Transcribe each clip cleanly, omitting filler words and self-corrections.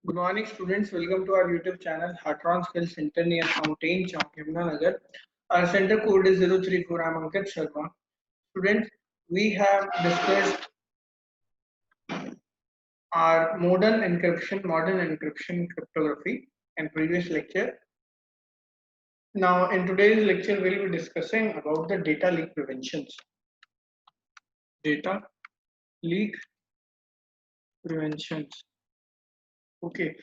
Good morning, students. Welcome to our YouTube channel, Hatron Skills Center near Fountain Chowk, Yamuna. Our center code is 034. I'm Ankit Sharma. Students, we have discussed our modern encryption cryptography in previous lecture. Now, in today's lecture, we'll be discussing about the data leak preventions. Data leak preventions. Okay.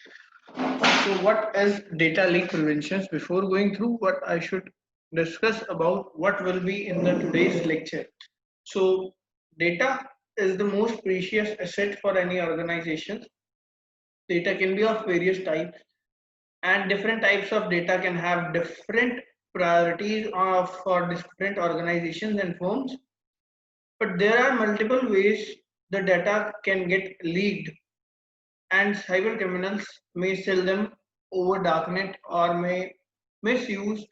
So what is data leak preventions? Before going through what I should discuss about what will be in the today's lecture. So data is the most precious asset for any organization. Data can be of various types and different types of data can have different priorities for different organizations and firms. But there are multiple ways the data can get leaked and cyber criminals may sell them over darknet or may misuse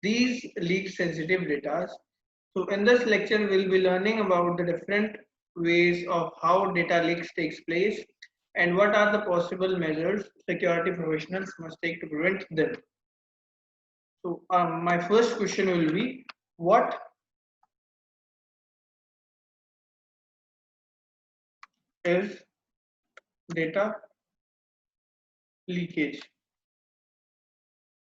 these leaked sensitive data. So in this lecture, we'll be learning about the different ways of how data leaks takes place and what are the possible measures security professionals must take to prevent them. So my first question will be, what is data leakage?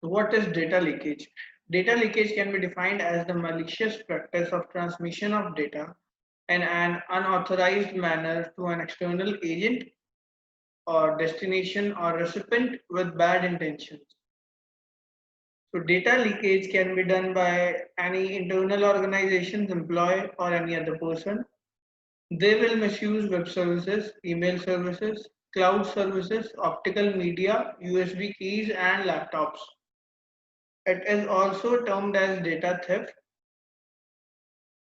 What is data leakage? Data leakage can be defined as the malicious practice of transmission of data in an unauthorized manner to an external agent or destination or recipient with bad intentions. So data leakage can be done by any internal organization's employee or any other person. They will misuse web services, email services, cloud services, optical media, USB keys and laptops. It is also termed as data theft.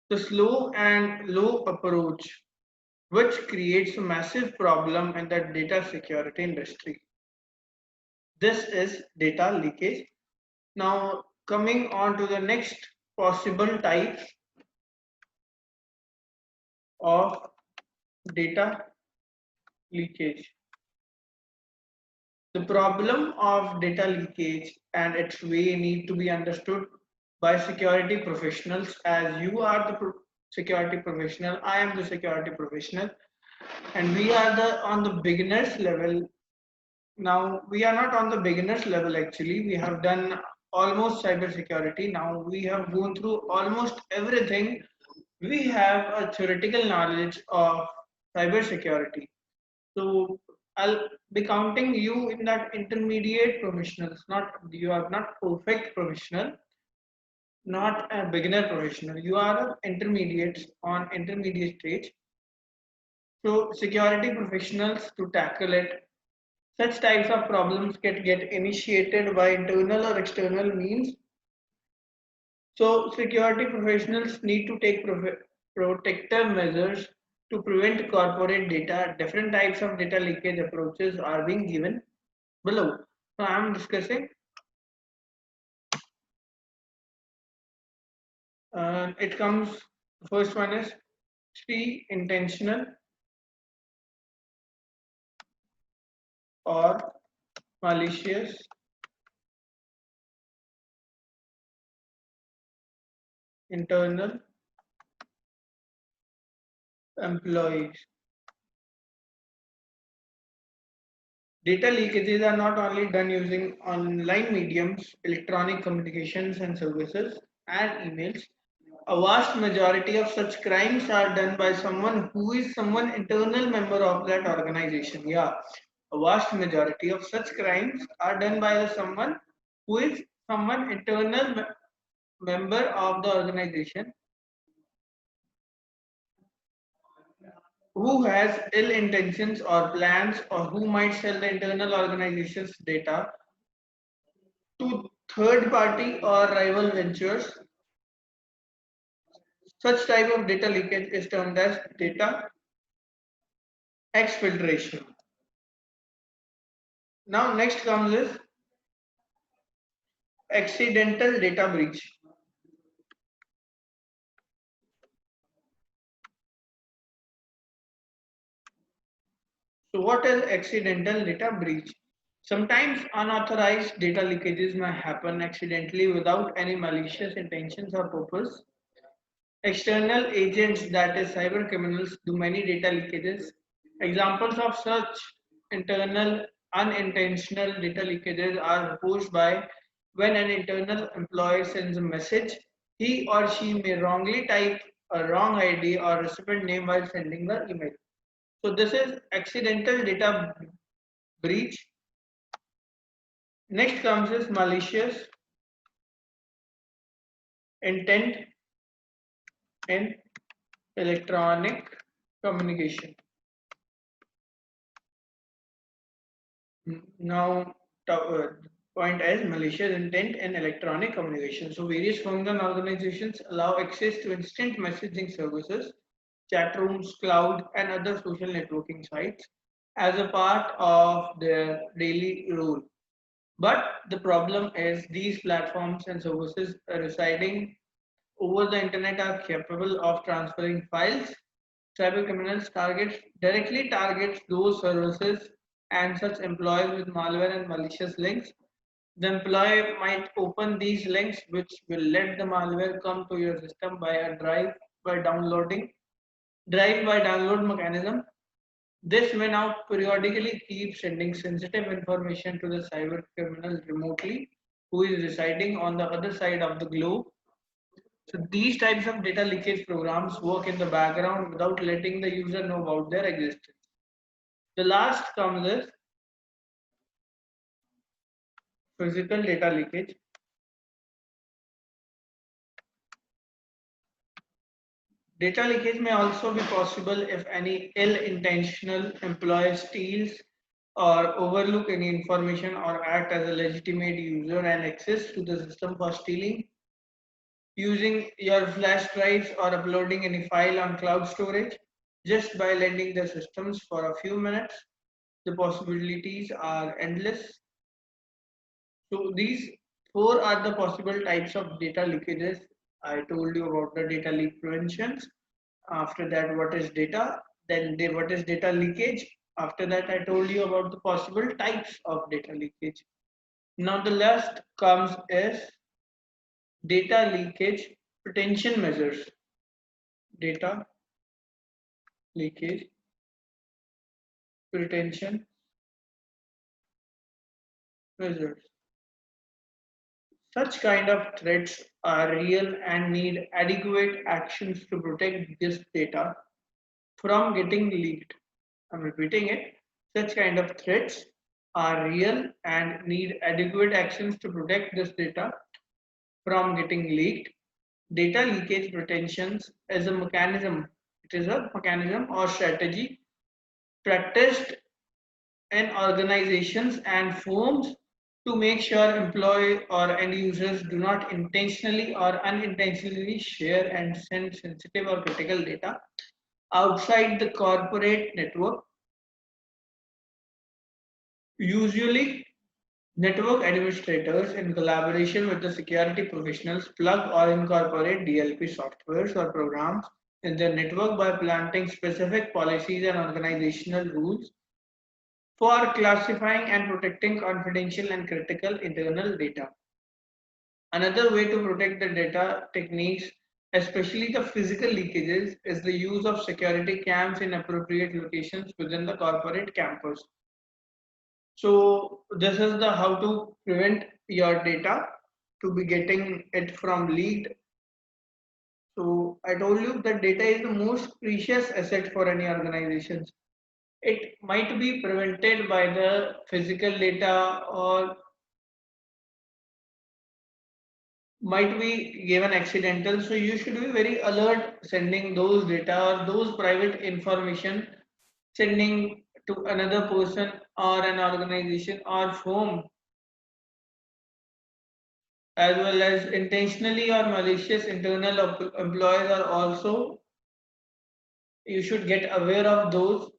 The slow and low approach, which creates a massive problem in the data security industry. This is data leakage. Now, coming on to the next possible type of data leakage. The problem of data leakage and its way need to be understood by security professionals. As you are the security professional, I am the security professional, and we are the on the beginners level. Now we are not on the beginners level actually. We have done almost cyber security. Now we have gone through almost everything. We have a theoretical knowledge of cyber security. So I'll be counting you in that intermediate professionals. Not you are not perfect professional, not a beginner professional. You are intermediate on intermediate stage. So security professionals to tackle it. Such types of problems get initiated by internal or external means. So security professionals need to take protective measures to prevent corporate data. Different types of data leakage approaches are being given below. So I am discussing. It comes. First one is intentional or malicious internal employees. Data leakages are not only done using online mediums, electronic communications and services, and emails. A vast majority of such crimes are done by someone who is someone internal member of that organization. Yeah, a vast majority of such crimes are done by someone who is someone internal member of the organization who has ill intentions or plans or who might sell the internal organization's data to third party or rival ventures. Such type of data leakage is termed as data exfiltration. Now next comes is accidental data breach. So what is accidental data breach? Sometimes unauthorized data leakages may happen accidentally without any malicious intentions or purpose. External agents, that is, cyber criminals, do many data leakages. Examples of such internal unintentional data leakages are posed by when an internal employee sends a message, he or she may wrongly type a wrong ID or recipient name while sending the email. So this is accidental data breach. Next comes is malicious intent in electronic communication. Now, point as malicious intent in electronic communication. So, various firms and organizations allow access to instant messaging services, chat rooms, cloud, and other social networking sites as a part of their daily role. But the problem is these platforms and services residing over the internet are capable of transferring files. Cyber criminals directly targets those services and such employees with malware and malicious links. The employee might open these links, which will let the malware come to your system by a drive by download mechanism. This may now periodically keep sending sensitive information to the cyber criminal remotely, who is residing on the other side of the globe. So these types of data leakage programs work in the background without letting the user know about their existence. The last comes is physical data leakage. Data leakage may also be possible if any ill-intentional employee steals or overlook any information or act as a legitimate user and access to the system for stealing, using your flash drives or uploading any file on cloud storage just by lending the systems for a few minutes. The possibilities are endless. So these four are the possible types of data leakages. I told you about the data leak preventions. After that, what is data? Then what is data leakage? After that, I told you about the possible types of data leakage. Now the last comes is data leakage prevention measures. Data leakage prevention measures. Such kind of threats are real and need adequate actions to protect this data from getting leaked. I'm repeating it. Such kind of threats are real and need adequate actions to protect this data from getting leaked. Data leakage preventions is a mechanism. It is a mechanism or strategy practiced in organizations and firms to make sure employee or end users do not intentionally or unintentionally share and send sensitive or critical data outside the corporate network. Usually, network administrators, in collaboration with the security professionals, plug or incorporate DLP softwares or programs in their network by planting specific policies and organizational rules for classifying and protecting confidential and critical internal data. Another way to protect the data techniques, especially the physical leakages, is the use of security cams in appropriate locations within the corporate campus. So this is the how to prevent your data to be getting it from leaked. So I told you that data is the most precious asset for any organizations. It might be prevented by the physical data or might be given accidental. So you should be very alert sending those data or those private information sending to another person or an organization or firm, as well as intentionally or malicious internal employees are also, you should get aware of those.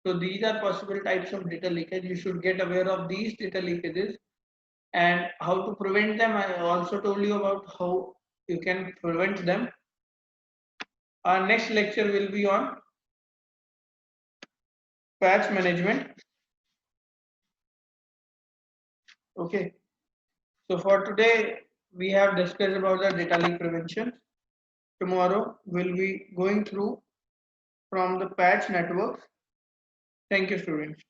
So these are possible types of data leakage. You should get aware of these data leakages and how to prevent them. I also told you about how you can prevent them. Our next lecture will be on patch management. Okay. So for today, we have discussed about the data leak prevention. Tomorrow, we'll be going through from the patch networks. Thank you, students.